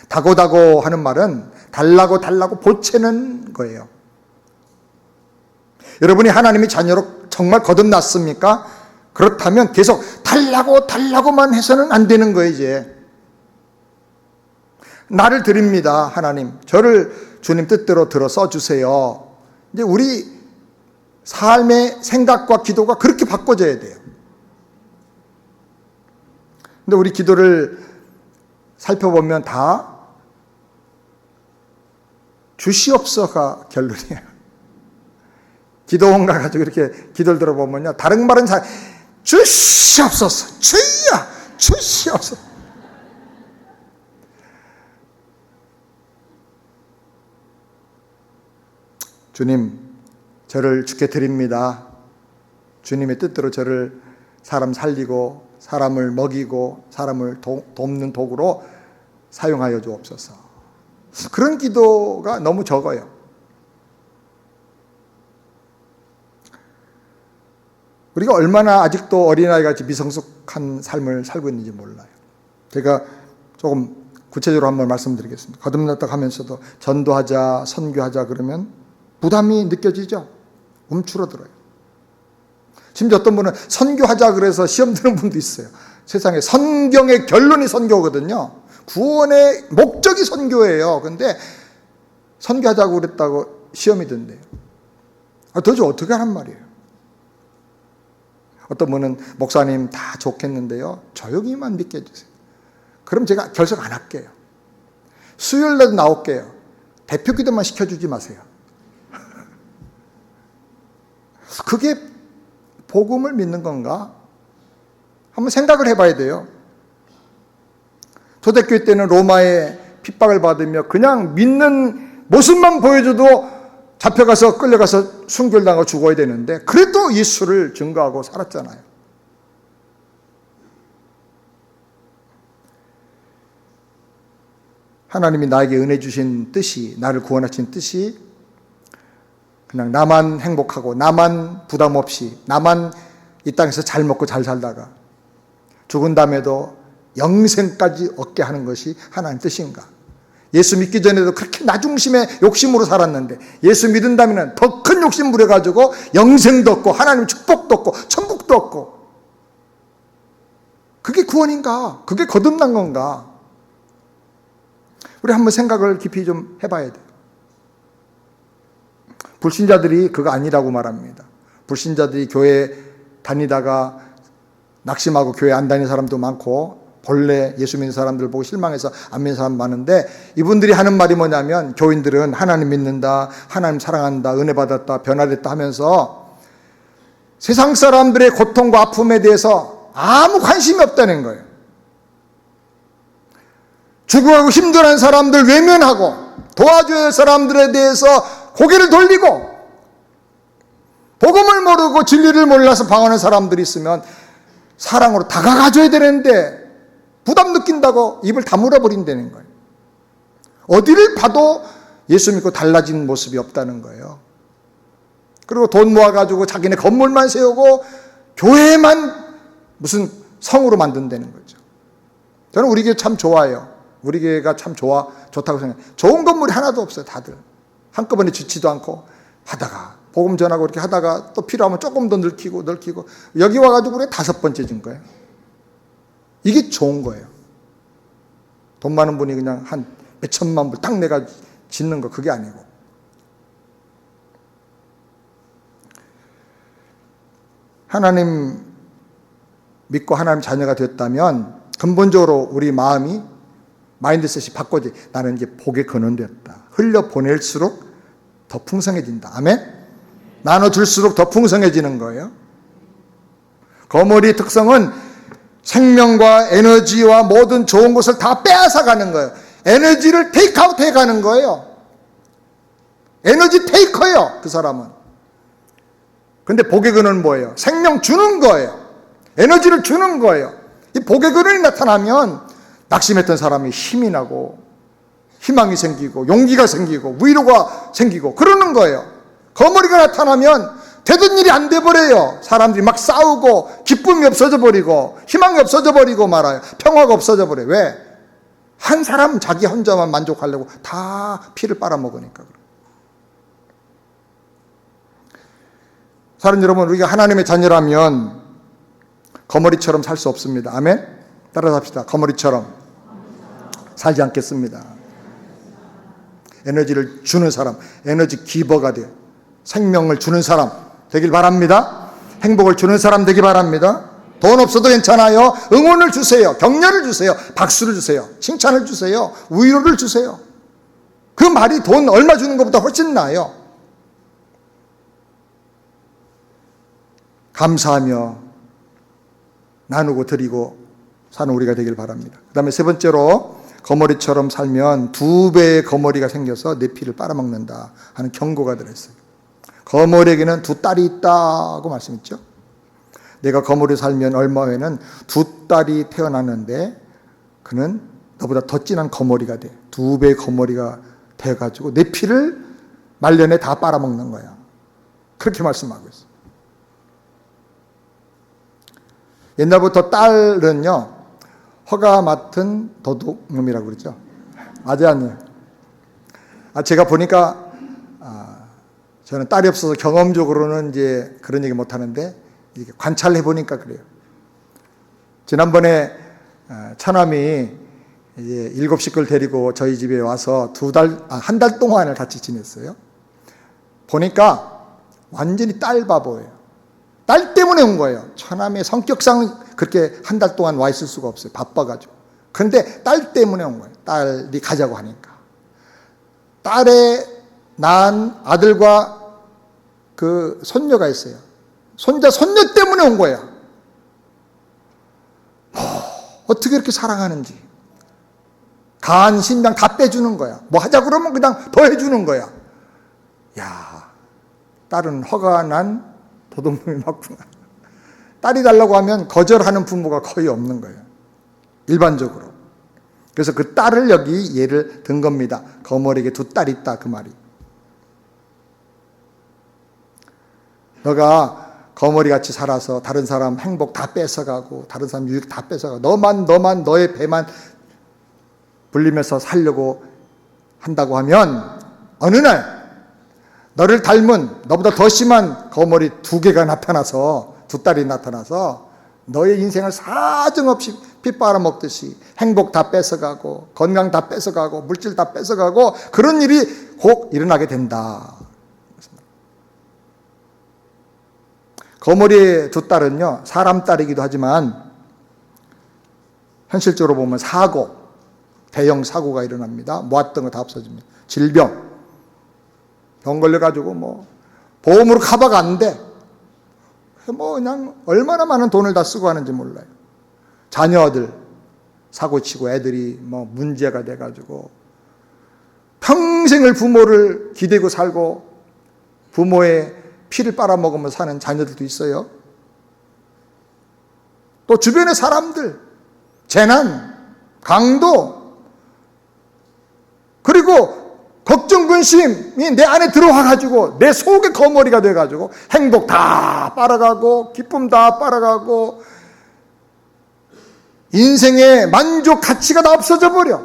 다고다고 하는 말은 달라고 보채는 거예요. 여러분이 하나님의 자녀로 정말 거듭났습니까? 그렇다면 계속 달라고만 해서는 안 되는 거예요. 이제 나를 드립니다. 하나님, 저를 주님 뜻대로 들어 써주세요. 이제 우리 삶의 생각과 기도가 그렇게 바꿔져야 돼요. 근데 우리 기도를 살펴보면 다 주시옵소서가 결론이에요. 기도원 가가지고 이렇게 기도를 들어보면요, 다른 말은 잘 주시옵소서, 주여, 주시옵소서. 주님, 저를 주께 드립니다. 주님의 뜻대로 저를 사람 살리고 사람을 먹이고 사람을 돕는 도구로 사용하여 주옵소서. 그런 기도가 너무 적어요. 우리가 얼마나 아직도 어린아이같이 미성숙한 삶을 살고 있는지 몰라요. 제가 조금 구체적으로 한번 말씀드리겠습니다. 거듭났다 하면서도 전도하자, 선교하자 그러면 부담이 느껴지죠? 움츠러들어요. 심지어 어떤 분은 선교하자 그래서 시험 드는 분도 있어요. 세상에 성경의 결론이 선교거든요. 구원의 목적이 선교예요. 근데 선교하자고 그랬다고 시험이 든대요. 도대체 어떻게 하란 말이에요? 어떤 분은 목사님 다 좋겠는데요, 조용히만 믿게 해주세요. 그럼 제가 결석 안 할게요. 수요일날 나올게요. 대표 기도만 시켜주지 마세요. 그게 복음을 믿는 건가? 한번 생각을 해봐야 돼요. 초대교회 때는 로마의 핍박을 받으며 그냥 믿는 모습만 보여줘도 잡혀가서 끌려가서 순교당하고 죽어야 되는데 그래도 예수를 증거하고 살았잖아요. 하나님이 나에게 은혜 주신 뜻이, 나를 구원하신 뜻이 그냥 나만 행복하고 나만 부담 없이 나만 이 땅에서 잘 먹고 잘 살다가 죽은 다음에도 영생까지 얻게 하는 것이 하나님 뜻인가? 예수 믿기 전에도 그렇게 나 중심의 욕심으로 살았는데 예수 믿은 다음에는 더 큰 욕심 부려가지고 영생도 얻고 하나님 축복도 얻고 천국도 얻고, 그게 구원인가? 그게 거듭난 건가? 우리 한번 생각을 깊이 좀 해봐야 돼요. 불신자들이 그거 아니라고 말합니다. 불신자들이 교회 다니다가 낙심하고 교회 안 다니는 사람도 많고 본래 예수 믿는 사람들 보고 실망해서 안 믿는 사람 많은데, 이분들이 하는 말이 뭐냐면, 교인들은 하나님 믿는다, 하나님 사랑한다, 은혜 받았다, 변화됐다 하면서 세상 사람들의 고통과 아픔에 대해서 아무 관심이 없다는 거예요. 죽어가고 힘들어하는 사람들 외면하고 도와줘야 할 사람들에 대해서 고개를 돌리고, 복음을 모르고 진리를 몰라서 방황하는 사람들이 있으면 사랑으로 다가가줘야 되는데 부담 느낀다고 입을 다물어 버린다는 거예요. 어디를 봐도 예수 믿고 달라진 모습이 없다는 거예요. 그리고 돈 모아가지고 자기네 건물만 세우고 교회만 무슨 성으로 만든다는 거죠. 저는 우리 교회 참 좋아요. 우리 교회가 참 좋다고 생각해요. 좋은 건물이 하나도 없어요. 다들 한꺼번에 짓지도 않고 하다가 복음 전하고 이렇게 하다가 또 필요하면 조금 더 늙히고 여기 와가지고 우리 5번째 진 거예요. 이게 좋은 거예요. 돈 많은 분이 그냥 한 몇천만 불 딱 내가 짓는 거 그게 아니고. 하나님 믿고 하나님 자녀가 됐다면 근본적으로 우리 마음이 마인드셋이 바꿔지. 나는 이제 복의 근원되었다. 흘려 보낼수록 더 풍성해진다. 아멘? 나눠줄수록 더 풍성해지는 거예요. 거머리 특성은 생명과 에너지와 모든 좋은 것을 다 빼앗아가는 거예요. 에너지를 테이크아웃 해가는 거예요. 에너지 테이커예요, 그 사람은. 근데 복의 근원은 뭐예요? 생명 주는 거예요. 에너지를 주는 거예요. 이 복의 근원이 나타나면 낙심했던 사람이 힘이 나고 희망이 생기고 용기가 생기고 위로가 생기고 그러는 거예요. 거머리가 나타나면 되던 일이 안 돼버려요. 사람들이 막 싸우고 기쁨이 없어져 버리고 희망이 없어져 버리고 말아요. 평화가 없어져 버려요. 왜? 한 사람 자기 혼자만 만족하려고 다 피를 빨아먹으니까. 사랑 여러분, 우리가 하나님의 자녀라면 거머리처럼 살 수 없습니다. 아멘? 따라서 합시다. 거머리처럼 살지 않겠습니다. 에너지를 주는 사람, 에너지 기버가 돼요. 생명을 주는 사람 되길 바랍니다. 행복을 주는 사람 되길 바랍니다. 돈 없어도 괜찮아요. 응원을 주세요. 격려를 주세요. 박수를 주세요. 칭찬을 주세요. 위로를 주세요. 그 말이 돈 얼마 주는 것보다 훨씬 나아요. 감사하며 나누고 드리고 사는 우리가 되길 바랍니다. 그 다음에 세 번째로 거머리처럼 살면 2배의 거머리가 생겨서 내 피를 빨아먹는다 하는 경고가 들어있어요. 거머리에게는 2딸이 있다고 말씀했죠. 내가 거머리 살면 얼마 후에는 2딸이 태어났는데 그는 너보다 더 진한 거머리가 돼. 2배의 거머리가 돼가지고 내 피를 말년에 다 빨아먹는 거야. 그렇게 말씀하고 있어요. 옛날부터 딸은요, 허가 맡은 도둑놈이라고 그러죠. 아재아니에요. 제가 보니까, 저는 딸이 없어서 경험적으로는 이제 그런 얘기 못 하는데, 이렇게 관찰해 보니까 그래요. 지난번에, 처남이 이제 7식구를 데리고 저희 집에 와서 한 달 동안을 같이 지냈어요. 보니까 완전히 딸 바보예요. 딸 때문에 온 거예요. 처남의 성격상 그렇게 한 달 동안 와 있을 수가 없어요. 바빠가지고. 그런데 딸 때문에 온 거예요. 딸이 가자고 하니까. 딸의 낳은 아들과 그 손녀가 있어요. 손자, 손녀 때문에 온 거예요. 어떻게 이렇게 사랑하는지. 간, 신장 다 빼주는 거야. 뭐 하자 그러면 그냥 더 해주는 거야. 야, 딸은 허가 난 도둑놈이 맞구나. 딸이 달라고 하면 거절하는 부모가 거의 없는 거예요. 일반적으로. 그래서 그 딸을 여기 예를 든 겁니다. 거머리에게 2딸이 있다 그 말이. 너가 거머리같이 살아서 다른 사람 행복 다 뺏어가고 다른 사람 유익 다 뺏어가고 너만 너의 배만 불리면서 살려고 한다고 하면 어느 날 너를 닮은 너보다 더 심한 거머리 2개가 나타나서 2딸이 나타나서 너의 인생을 사정없이 피 빨아먹듯이 행복 다 뺏어가고 건강 다 뺏어가고 물질 다 뺏어가고 그런 일이 곧 일어나게 된다. 거머리의 2딸은요 사람 딸이기도 하지만 현실적으로 보면 사고, 대형 사고가 일어납니다. 모았던 거 다 없어집니다. 질병, 병 걸려가지고 뭐 보험으로 커버가 안 돼. 뭐 그냥 얼마나 많은 돈을 다 쓰고 하는지 몰라요. 자녀들 사고치고 애들이 뭐 문제가 돼가지고 평생을 부모를 기대고 살고 부모의 피를 빨아먹으며 사는 자녀들도 있어요. 또 주변의 사람들, 재난, 강도, 그리고 걱정, 근심이 내 안에 들어와가지고 내 속에 거머리가 돼가지고 행복 다 빨아가고 기쁨 다 빨아가고 인생의 만족 가치가 다 없어져 버려.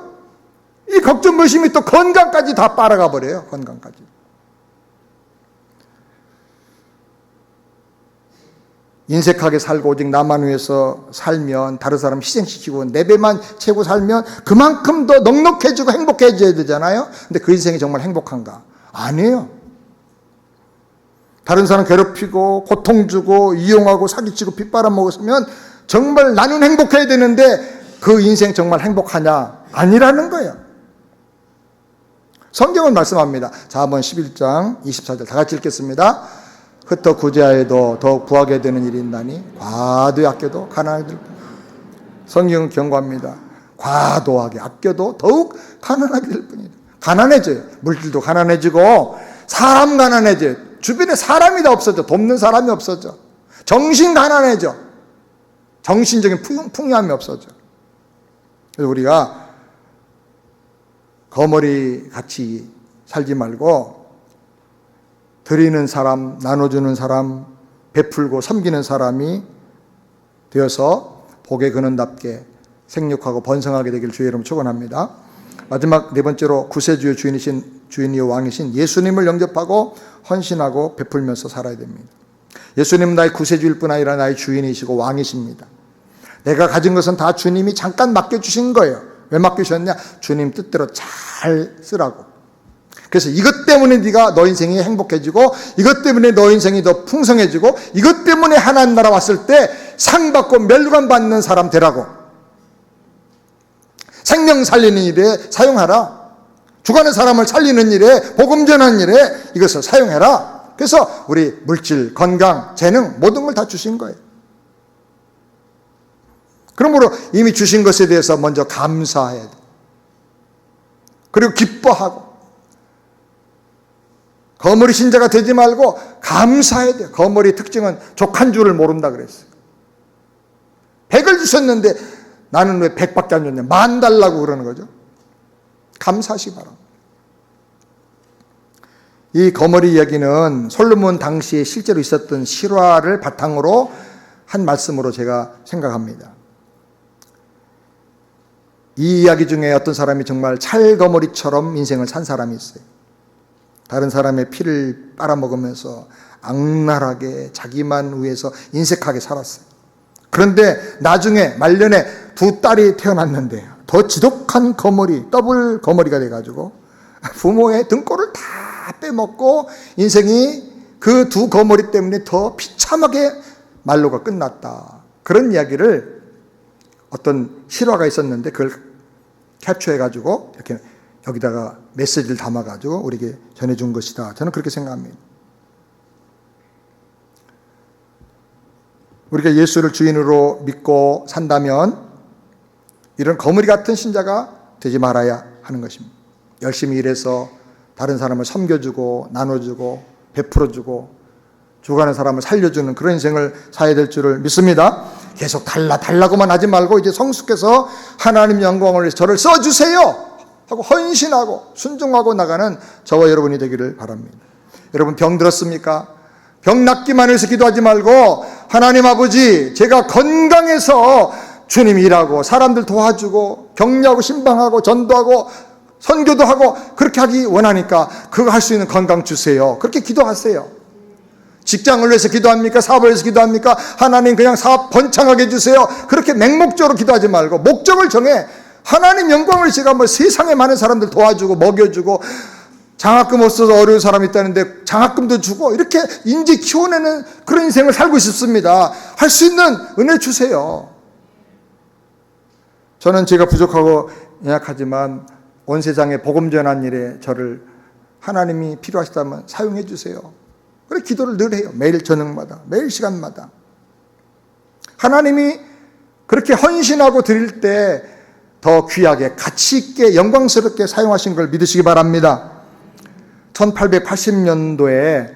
이 걱정, 근심이 또 건강까지 다 빨아가 버려요. 건강까지. 인색하게 살고 오직 나만 위해서 살면, 다른 사람 희생시키고 내 배만 채고 살면 그만큼 더 넉넉해지고 행복해져야 되잖아요. 근데 그 인생이 정말 행복한가? 아니에요. 다른 사람 괴롭히고 고통 주고 이용하고 사기치고 빗바람먹었으면 정말 나는 행복해야 되는데 그 인생 정말 행복하냐? 아니라는 거예요. 성경은 말씀합니다. 자문 11장 24절 다 같이 읽겠습니다. 흩어 구제하여도 더욱 부하게 되는 일이 있나니 과도히 아껴도 가난하게 될 뿐이다. 성경은 경고합니다. 과도하게 아껴도 더욱 가난하게 될 뿐이다. 가난해져요. 물질도 가난해지고 사람 가난해져요. 주변에 사람이 다 없어져. 돕는 사람이 없어져. 정신 가난해져. 정신적인 풍요함이 없어져. 그래서 우리가 거머리 같이 살지 말고 드리는 사람, 나눠주는 사람, 베풀고 섬기는 사람이 되어서 복의 근원답게 생육하고 번성하게 되기를 주의 이름으로 축원합니다. 마지막 네 번째로 구세주의 주인이요 왕이신 예수님을 영접하고 헌신하고 베풀면서 살아야 됩니다. 예수님은 나의 구세주일 뿐 아니라 나의 주인이시고 왕이십니다. 내가 가진 것은 다 주님이 잠깐 맡겨주신 거예요. 왜 맡기셨냐? 주님 뜻대로 잘 쓰라고. 그래서 이것 때문에 네가 너 인생이 행복해지고 이것 때문에 너 인생이 더 풍성해지고 이것 때문에 하나님 나라 왔을 때 상 받고 멸관 받는 사람 되라고. 생명 살리는 일에 사용하라. 죽어가는 사람을 살리는 일에, 복음 전하는 일에 이것을 사용해라. 그래서 우리 물질, 건강, 재능 모든 걸 다 주신 거예요. 그러므로 이미 주신 것에 대해서 먼저 감사해야 돼. 그리고 기뻐하고 거머리 신자가 되지 말고 감사해야 돼요. 거머리 특징은 족한 줄을 모른다 그랬어요. 100을 주셨는데 나는 왜 100밖에 안 줬냐? 10,000 달라고 그러는 거죠. 감사하시기 바랍니다. 이 거머리 이야기는 솔로몬 당시에 실제로 있었던 실화를 바탕으로 한 말씀으로 제가 생각합니다. 이 이야기 중에 어떤 사람이 정말 찰거머리처럼 인생을 산 사람이 있어요. 다른 사람의 피를 빨아먹으면서 악랄하게 자기만 위해서 인색하게 살았어요. 그런데 나중에 말년에 2 딸이 태어났는데 더 지독한 거머리, 더블 거머리가 돼가지고 부모의 등골을 다 빼먹고 인생이 그 2 거머리 때문에 더 비참하게 말로가 끝났다. 그런 이야기를 어떤 실화가 있었는데 그걸 캡처해가지고 이렇게 여기다가 메시지를 담아가지고 우리에게 전해준 것이다. 저는 그렇게 생각합니다. 우리가 예수를 주인으로 믿고 산다면 이런 거머리 같은 신자가 되지 말아야 하는 것입니다. 열심히 일해서 다른 사람을 섬겨주고 나눠주고 베풀어주고 죽어가는 사람을 살려주는 그런 인생을 살아야 될 줄을 믿습니다. 계속 달라고만 하지 말고 이제 성숙해서 하나님 영광을 위해서 저를 써주세요 하고 헌신하고 순종하고 나가는 저와 여러분이 되기를 바랍니다. 여러분 병 들었습니까? 병 낫기만 해서 기도하지 말고 하나님 아버지 제가 건강해서 주님 일하고 사람들 도와주고 격려하고 신방하고 전도하고 선교도 하고 그렇게 하기 원하니까 그거 할 수 있는 건강 주세요. 그렇게 기도하세요. 직장을 위해서 기도합니까? 사업을 위해서 기도합니까? 하나님 그냥 사업 번창하게 해주세요. 그렇게 맹목적으로 기도하지 말고 목적을 정해 하나님 영광을 제가 뭐 세상에 많은 사람들 도와주고 먹여주고 장학금 없어서 어려운 사람이 있다는데 장학금도 주고 이렇게 인지 키워내는 그런 인생을 살고 싶습니다. 할 수 있는 은혜 주세요. 저는 제가 부족하고 연약하지만 온 세상에 복음 전한 일에 저를 하나님이 필요하시다면 사용해 주세요. 그래 기도를 늘 해요. 매일 저녁마다 매일 시간마다 하나님이 그렇게 헌신하고 드릴 때 더 귀하게 가치 있게 영광스럽게 사용하신 걸 믿으시기 바랍니다. 1880년도에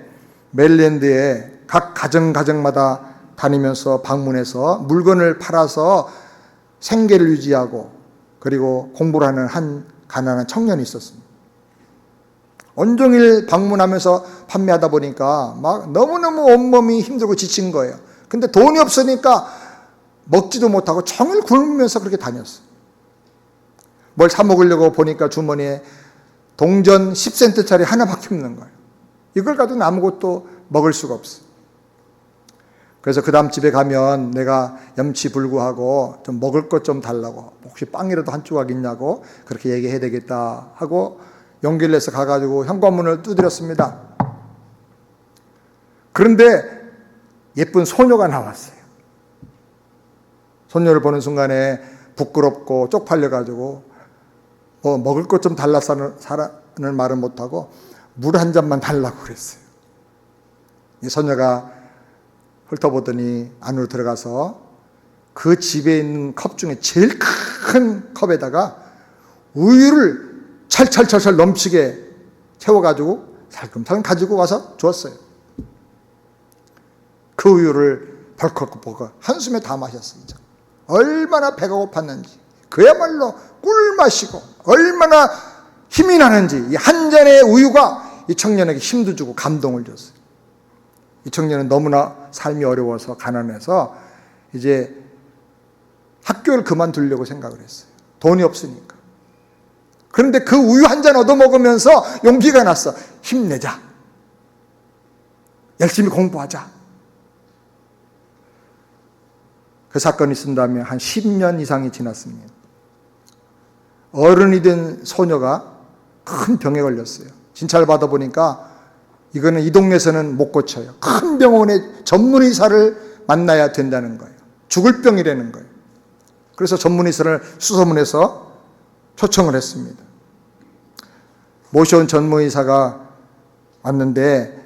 메릴랜드에 각 가정마다 다니면서 방문해서 물건을 팔아서 생계를 유지하고 그리고 공부를 하는 한 가난한 청년이 있었습니다. 온종일 방문하면서 판매하다 보니까 막 너무너무 온몸이 힘들고 지친 거예요. 근데 돈이 없으니까 먹지도 못하고 종일 굶으면서 그렇게 다녔어요. 뭘 사 먹으려고 보니까 주머니에 동전 10센트짜리 하나밖에 없는 거예요. 이걸 가지고 아무것도 먹을 수가 없어요. 그래서 그 다음 집에 가면 내가 염치불구하고 좀 먹을 것 좀 달라고, 혹시 빵이라도 한 조각 있냐고 그렇게 얘기해야 되겠다 하고 용기를 내서 가가지고 현관문을 두드렸습니다. 그런데 예쁜 소녀가 나왔어요. 소녀를 보는 순간에 부끄럽고 쪽팔려가지고 뭐 먹을 것 좀 달라는 말은 못하고 물 한 잔만 달라고 그랬어요. 이 소녀가 훑어보더니 안으로 들어가서 그 집에 있는 컵 중에 제일 큰 컵에다가 우유를 찰찰찰찰 넘치게 채워가지고 살금살금 가지고 와서 주었어요. 그 우유를 벌컥벌컥 한숨에 다 마셨어요. 얼마나 배가 고팠는지, 그야말로 꿀맛이고 얼마나 힘이 나는지, 이 한 잔의 우유가 이 청년에게 힘도 주고 감동을 줬어요. 이 청년은 너무나 삶이 어려워서 가난해서 이제 학교를 그만두려고 생각을 했어요. 돈이 없으니까. 그런데 그 우유 한 잔 얻어먹으면서 용기가 났어. 힘내자. 열심히 공부하자. 그 사건이 있은 다음에 한 10년 이상이 지났습니다. 어른이 된 소녀가 큰 병에 걸렸어요. 진찰을 받아보니까 이거는 이 동네에서는 못 고쳐요. 큰 병원의 전문의사를 만나야 된다는 거예요. 죽을 병이라는 거예요. 그래서 전문의사를 수소문해서 초청을 했습니다. 모셔온 전문의사가 왔는데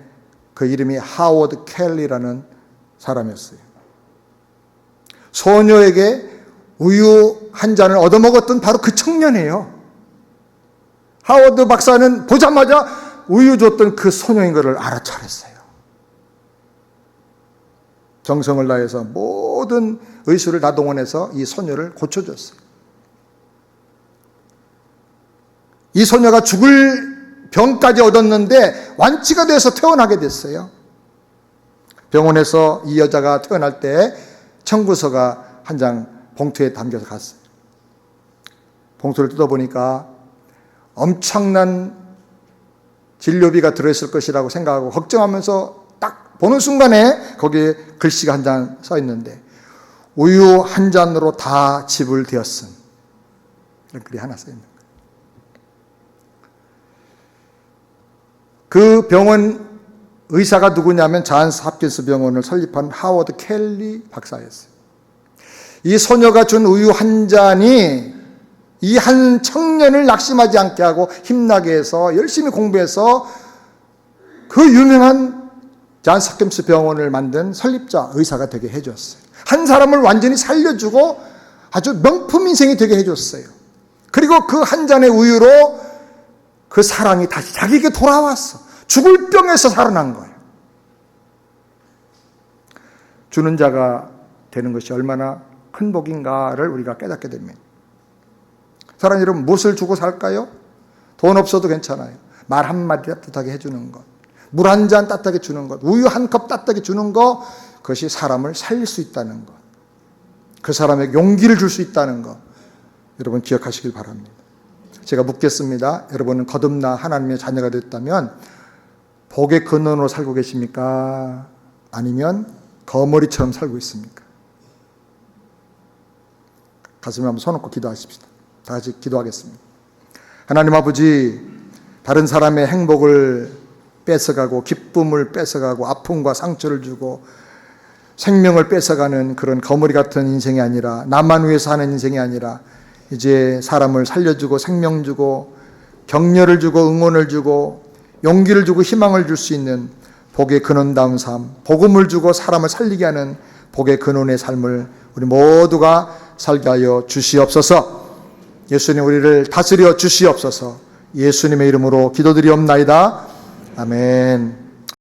그 이름이 하워드 켈리라는 사람이었어요. 소녀에게 우유 한 잔을 얻어먹었던 바로 그 청년이에요. 하워드 박사는 보자마자 우유 줬던 그 소녀인 것을 알아차렸어요. 정성을 다해서 모든 의술을 다 동원해서 이 소녀를 고쳐줬어요. 이 소녀가 죽을 병까지 얻었는데 완치가 돼서 퇴원하게 됐어요. 병원에서 이 여자가 퇴원할 때 청구서가 한 장 봉투에 담겨서 갔어요. 봉투를 뜯어보니까 엄청난 진료비가 들어있을 것이라고 생각하고 걱정하면서 딱 보는 순간에 거기에 글씨가 한 장 써 있는데 우유 한 잔으로 다 집을 되었음, 이런 글이 하나 써 있는 거예요. 그 병원 의사가 누구냐면 잔스 홉킨스 병원을 설립한 하워드 켈리 박사였어요. 이 소녀가 준 우유 한 잔이 이 한 청년을 낙심하지 않게 하고 힘나게 해서 열심히 공부해서 그 유명한 잔스 홉킨스 병원을 만든 설립자 의사가 되게 해줬어요. 한 사람을 완전히 살려주고 아주 명품 인생이 되게 해줬어요. 그리고 그 한 잔의 우유로 그 사랑이 다시 자기에게 돌아왔어. 죽을 병에서 살아난 거예요. 주는 자가 되는 것이 얼마나 큰 복인가를 우리가 깨닫게 됩니다. 사랑하는 여러분, 무엇을 주고 살까요? 돈 없어도 괜찮아요. 말 한마디 따뜻하게 해주는 것, 물 한 잔 따뜻하게 주는 것, 우유 한 컵 따뜻하게 주는 것, 그것이 사람을 살릴 수 있다는 것, 그 사람에게 용기를 줄 수 있다는 것, 여러분 기억하시길 바랍니다. 제가 묻겠습니다. 여러분은 거듭나 하나님의 자녀가 됐다면 복의 근원으로 살고 계십니까? 아니면 거머리처럼 살고 있습니까? 가슴에 한번 손 얹고 기도하십시다. 다 같이 기도하겠습니다. 하나님 아버지, 다른 사람의 행복을 뺏어가고 기쁨을 뺏어가고 아픔과 상처를 주고 생명을 뺏어가는 그런 거머리 같은 인생이 아니라, 나만 위해서 하는 인생이 아니라 이제 사람을 살려주고 생명 주고 격려를 주고 응원을 주고 용기를 주고 희망을 줄 수 있는 복의 근원다운 삶, 복음을 주고 사람을 살리게 하는 복의 근원의 삶을 우리 모두가 살게 하여 주시옵소서. 예수님, 우리를 다스려 주시옵소서. 예수님의 이름으로 기도드리옵나이다. 아멘.